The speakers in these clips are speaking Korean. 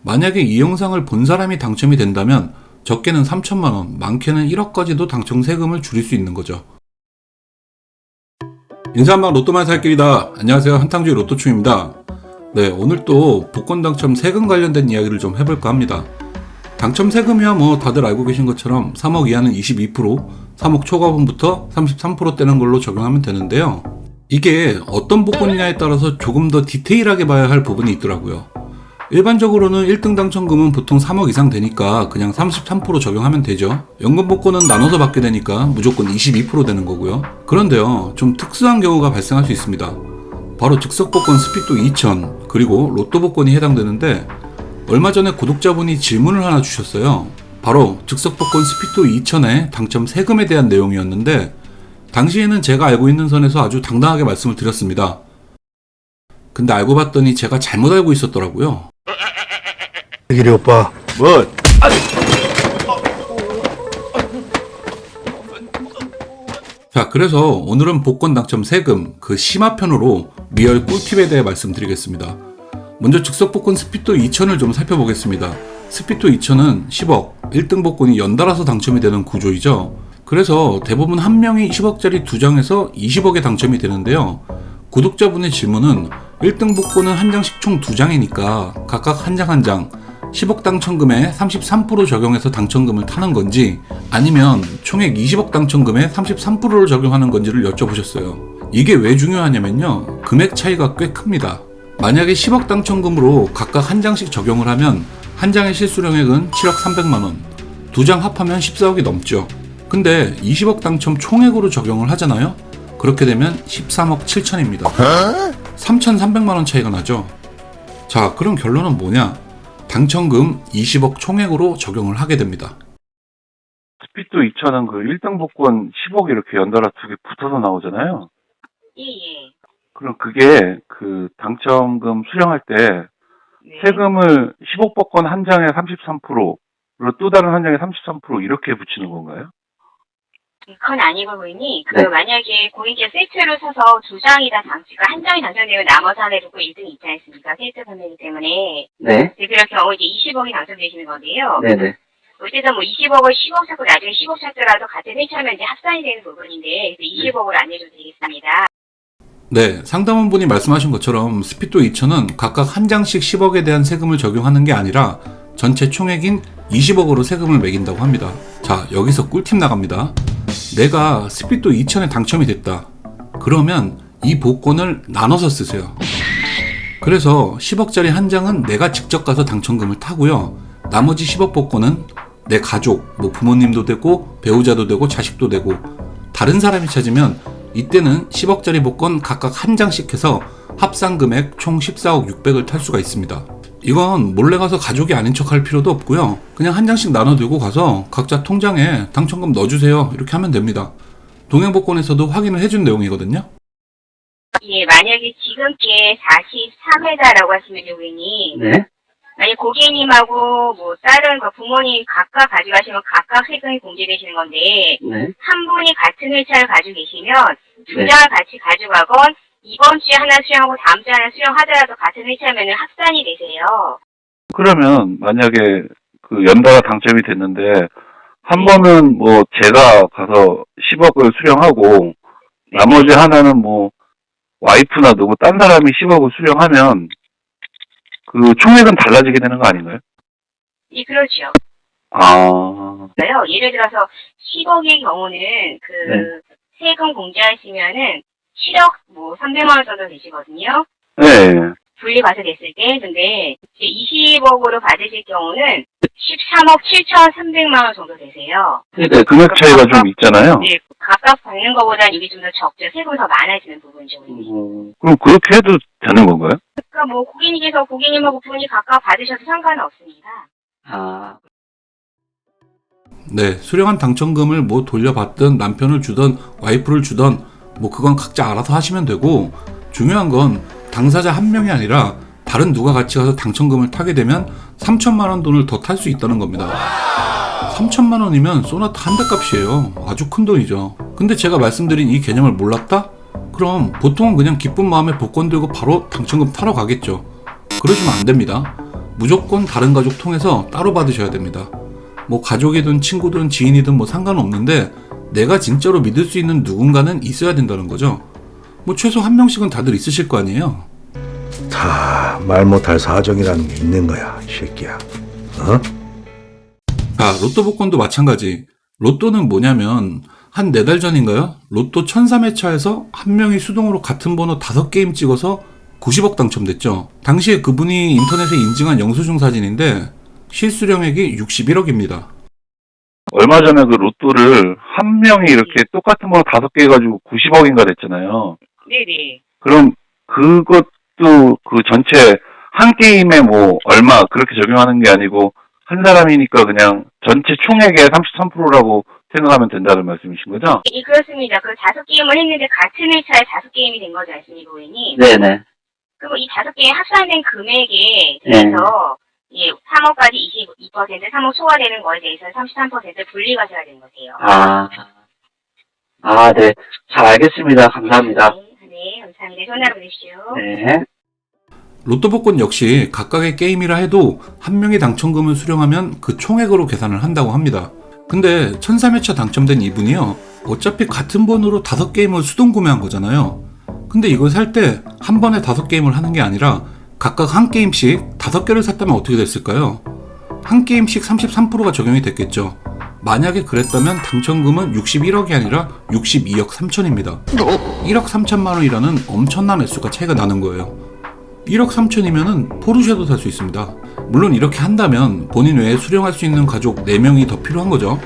만약에 이 영상을 본 사람이 당첨이 된다면 적게는 3천만원, 많게는 1억까지도 당첨 세금을 줄일 수 있는 거죠. 인사한방 로또만 살 길이다. 안녕하세요, 한탕주의 로또충입니다. 네, 오늘 또 복권 당첨 세금 관련된 이야기를 좀 해볼까 합니다. 당첨 세금이야 뭐 다들 알고 계신 것처럼 3억 이하는 22%, 3억 초과분부터 33%떼는 걸로 적용하면 되는데요. 이게 어떤 복권이냐에 따라서 조금 더 디테일하게 봐야 할 부분이 있더라고요. 일반적으로는 1등 당첨금은 보통 3억 이상 되니까 그냥 33% 적용하면 되죠. 연금 복권은 나눠서 받게 되니까 무조건 22% 되는 거고요. 그런데요, 좀 특수한 경우가 발생할 수 있습니다. 바로 즉석 복권 스피또 2000 그리고 로또 복권이 해당되는데, 얼마 전에 구독자분이 질문을 하나 주셨어요. 바로 즉석 복권 스피또 2000의 당첨 세금에 대한 내용이었는데, 당시에는 제가 알고 있는 선에서 아주 당당하게 말씀을 드렸습니다. 근데 알고 봤더니 제가 잘못 알고 있었더라고요. 기리 오빠 뭐? 자, 그래서 오늘은 복권 당첨 세금 그 심화편으로 리얼 꿀팁에 대해 말씀드리겠습니다. 먼저 즉석 복권 스피또 2000을 좀 살펴보겠습니다. 스피또 2000은 10억, 1등 복권이 연달아서 당첨이 되는 구조이죠. 그래서 대부분 한 명이 10억짜리 2장에서 20억에 당첨이 되는데요. 구독자분의 질문은 1등 복권은 한 장씩 총 2장이니까 각각 한 장 한 장 10억 당첨금에 33% 적용해서 당첨금을 타는 건지, 아니면 총액 20억 당첨금에 33%를 적용하는 건지를 여쭤보셨어요. 이게 왜 중요하냐면요, 금액 차이가 꽤 큽니다. 만약에 10억 당첨금으로 각각 한 장씩 적용을 하면 한 장의 실수령액은 7억 300만원, 두 장 합하면 14억이 넘죠. 근데 20억 당첨 총액으로 적용을 하잖아요? 그렇게 되면 13억 7천입니다. 3,300만원 차이가 나죠. 자, 그럼 결론은 뭐냐? 당첨금 20억 총액으로 적용을 하게 됩니다. 스피또 2000은 그 1등 복권 10억 이렇게 연달아 두 개 붙어서 나오잖아요. 예. 그럼 그게 그 당첨금 수령할 때 네. 세금을 10억 복권 한 장에 33%로 또 다른 한 장에 33% 이렇게 붙이는 건가요? 그건 아니고 고객님, 네. 만약에 고객님께 세트로 사서 두 장이 다 한 장이 당첨되면 나머지 하나를 두고 1등 있지 않습니까? 세트 판매이기 때문에. 네. 그럴 경우 이제 20억이 당첨되시는 건데요. 네네. 어쨌든 뭐 20억을 10억 찾고 나중에 10억 찾더라도 같은 회차면 이제 합산이 되는 부분인데, 20억으로 안 내줘도 되겠습니다. 네, 상담원 분이 말씀하신 것처럼 스피또 2000은 각각 한 장씩 10억에 대한 세금을 적용하는 게 아니라 전체 총액인 20억으로 세금을 매긴다고 합니다. 자, 여기서 꿀팁 나갑니다. 내가 스피또 2000에 당첨이 됐다. 그러면 이 복권을 나눠서 쓰세요. 그래서 10억짜리 한 장은 내가 직접 가서 당첨금을 타고요. 나머지 10억 복권은 내 가족, 뭐 부모님도 되고 배우자도 되고 자식도 되고, 다른 사람이 찾으면 이때는 10억짜리 복권 각각 한 장씩 해서 합산 금액 총 14억 6백을 탈 수가 있습니다. 이건 몰래 가서 가족이 아닌 척 할 필요도 없고요. 그냥 한 장씩 나눠 들고 가서 각자 통장에 당첨금 넣어주세요. 이렇게 하면 됩니다. 동행복권에서도 확인을 해준 내용이거든요. 예, 만약에 지금 게 43회다라고 하시면요, 고객님. 네. 만약 고객님하고 뭐 다른 부모님 각각 가져가시면 각각 세금이 공제되시는 건데, 네. 한 분이 같은 회차를 가지고 계시면 두 네. 장을 같이 가져가건 이번 주에 하나 수령하고 다음 주에 하나 수령하더라도 같은 회차면 합산이 되세요. 그러면 만약에 그 연달아 당첨이 됐는데 한 번은 뭐 제가 가서 10억을 수령하고 나머지 하나는 뭐 와이프나 누구 딴 사람이 10억을 수령하면 그 총액은 달라지게 되는 거 아닌가요? 예, 그렇죠. 아, 예를 들어서 10억의 경우는 네. 세금 공제하시면은 7억 300만 원 정도 되시거든요. 네. 분리 과세됐을 때. 근데 이제 20억으로 받으실 경우는 13억 7,300만 원 정도 되세요. 네, 금액 차이가 좀 있잖아요. 네, 각각 받는 것보다 이게 좀 더 적죠. 세금이 더 많아지는 부분이죠. 그럼 그렇게 해도 되는 건가요? 그러니까 고객님께서 고객님하고 부모님 각각 받으셔도 상관은 없습니다. 아. 네, 수령한 당첨금을 뭐 돌려받든 남편을 주든 와이프를 주든 뭐 그건 각자 알아서 하시면 되고, 중요한 건 당사자 한 명이 아니라 다른 누가 같이 가서 당첨금을 타게 되면 3천만 원 돈을 더 탈 수 있다는 겁니다. 3천만 원이면 소나타 한 대 값이에요. 아주 큰 돈이죠. 근데 제가 말씀드린 이 개념을 몰랐다? 그럼 보통은 그냥 기쁜 마음에 복권 들고 바로 당첨금 타러 가겠죠. 그러시면 안 됩니다. 무조건 다른 가족 통해서 따로 받으셔야 됩니다. 뭐 가족이든 친구든 지인이든 뭐 상관없는데 내가 진짜로 믿을 수 있는 누군가는 있어야 된다는 거죠. 뭐 최소 한 명씩은 다들 있으실 거 아니에요. 다 말 못할 사정이라는 게 있는 거야, 이 새끼야. 어? 자, 로또 복권도 마찬가지. 로또는 뭐냐면 한 4달 전인가요? 로또 1003회차에서 한 명이 수동으로 같은 번호 5게임 찍어서 90억 당첨됐죠. 당시에 그분이 인터넷에 인증한 영수증 사진인데 실수령액이 61억입니다. 얼마 전에 그 로또를 한 명이 이렇게 똑같은 번호 5개 해가지고 90억인가 됐잖아요. 네네. 그럼 그것도 그 전체 한 게임에 뭐 얼마 그렇게 적용하는 게 아니고 한 사람이니까 그냥 전체 총액의 33%라고 생각하면 된다는 말씀이신 거죠? 예, 그렇습니다. 그 5게임을 했는데 같은 회차에 5게임이 된 거지 않습니까, 고객님? 네네. 그리고 이 5게임 합산된 금액에 대해서 예, 3억까지 22%, 3억 초과되는 거에 대해서는 33% 분리가셔야 되는 거세요. 네. 잘 알겠습니다. 감사합니다. 네, 감사합니다. 좋은 하루 보내십시오. 네. 로또 복권 역시 각각의 게임이라 해도 한 명이 당첨금을 수령하면 그 총액으로 계산을 한다고 합니다. 근데 1003회차 당첨된 이분이요, 어차피 같은 번호로 5게임을 수동 구매한 거잖아요. 근데 이걸 살 때 한 번에 5게임을 하는 게 아니라 각각 한 게임씩 5개를 샀다면 어떻게 됐을까요? 한 게임씩 33%가 적용이 됐겠죠. 만약에 그랬다면 당첨금은 61억이 아니라 62억 3천입니다. 1억 3천만 원이라는 엄청난 액수가 차이가 나는 거예요. 1억 3천이면은 포르쉐도 살 수 있습니다. 물론 이렇게 한다면 본인 외에 수령할 수 있는 가족 4명이 더 필요한 거죠.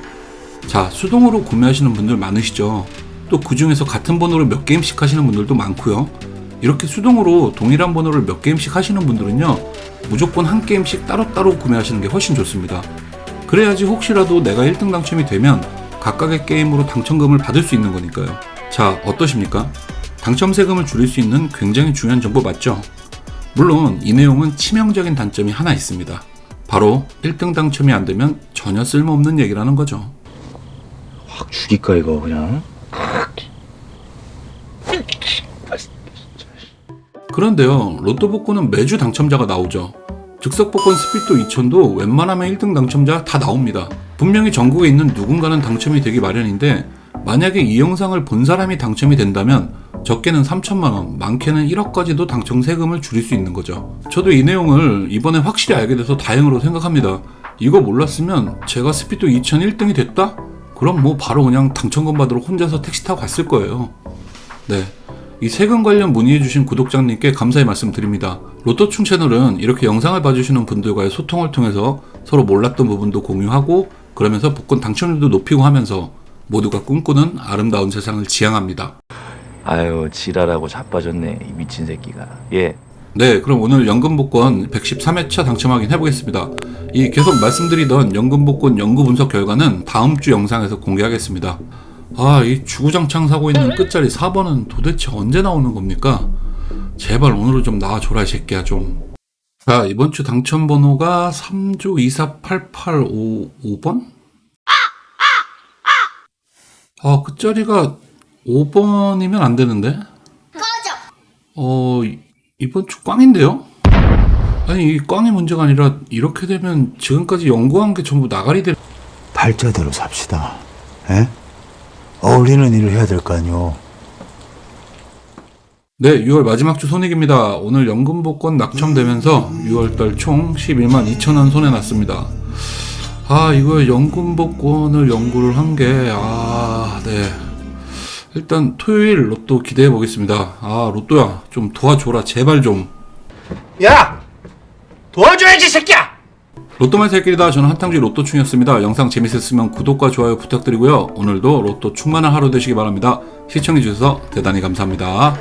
자, 수동으로 구매하시는 분들 많으시죠. 또 그 중에서 같은 번호를 몇 게임씩 하시는 분들도 많고요. 이렇게 수동으로 동일한 번호를 몇 게임씩 하시는 분들은요, 무조건 한 게임씩 따로따로 구매하시는 게 훨씬 좋습니다. 그래야지 혹시라도 내가 1등 당첨이 되면 각각의 게임으로 당첨금을 받을 수 있는 거니까요. 자, 어떠십니까? 당첨 세금을 줄일 수 있는 굉장히 중요한 정보 맞죠? 물론 이 내용은 치명적인 단점이 하나 있습니다. 바로 1등 당첨이 안 되면 전혀 쓸모없는 얘기라는 거죠. 확 죽일까, 이거, 그냥? 그런데요, 로또 복권은 매주 당첨자가 나오죠. 즉석 복권 스피또 2000도 웬만하면 1등 당첨자 다 나옵니다. 분명히 전국에 있는 누군가는 당첨이 되기 마련인데 만약에 이 영상을 본 사람이 당첨이 된다면 적게는 3천만 원, 많게는 1억까지도 당첨 세금을 줄일 수 있는 거죠. 저도 이 내용을 이번에 확실히 알게 돼서 다행으로 생각합니다. 이거 몰랐으면 제가 스피또 2000 1등이 됐다? 그럼 뭐 바로 그냥 당첨금 받으러 혼자서 택시 타고 갔을 거예요. 네, 이 세금 관련 문의해주신 구독자님께 감사의 말씀드립니다. 로또충 채널은 이렇게 영상을 봐주시는 분들과의 소통을 통해서 서로 몰랐던 부분도 공유하고 그러면서 복권 당첨률도 높이고 하면서 모두가 꿈꾸는 아름다운 세상을 지향합니다. 아유, 지랄하고 자빠졌네, 이 미친 새끼가. 예. 네, 그럼 오늘 연금복권 113회차 당첨 확인 해보겠습니다. 이 계속 말씀드리던 연금복권 연구 분석 결과는 다음 주 영상에서 공개하겠습니다. 이 주구장창 사고 있는 끝자리 4번은 도대체 언제 나오는 겁니까? 제발 오늘은 좀 나와줘라, 이 새끼야, 좀. 자, 이번 주 당첨 번호가 3조 24885번? 끝자리가 5번이면 안 되는데? 이번 주 꽝인데요? 아니, 이 꽝이 문제가 아니라 이렇게 되면 지금까지 연구한 게 전부 나가리 될... 발자대로 삽시다. 에? 어울리는 일을 해야 될 거 아니오. 네, 6월 마지막 주 손익입니다. 오늘 연금복권 낙첨되면서 6월달 총 11만 2천원 손해났습니다. 이거 연금복권을 연구를 한 게, 네. 일단 토요일 로또 기대해 보겠습니다. 로또야, 좀 도와줘라, 제발 좀. 야! 도와줘야지, 새끼야! 로또만 살길이다. 저는 한탕주의 로또충이었습니다. 영상 재밌었으면 구독과 좋아요 부탁드리고요. 오늘도 로또 충만한 하루 되시기 바랍니다. 시청해주셔서 대단히 감사합니다.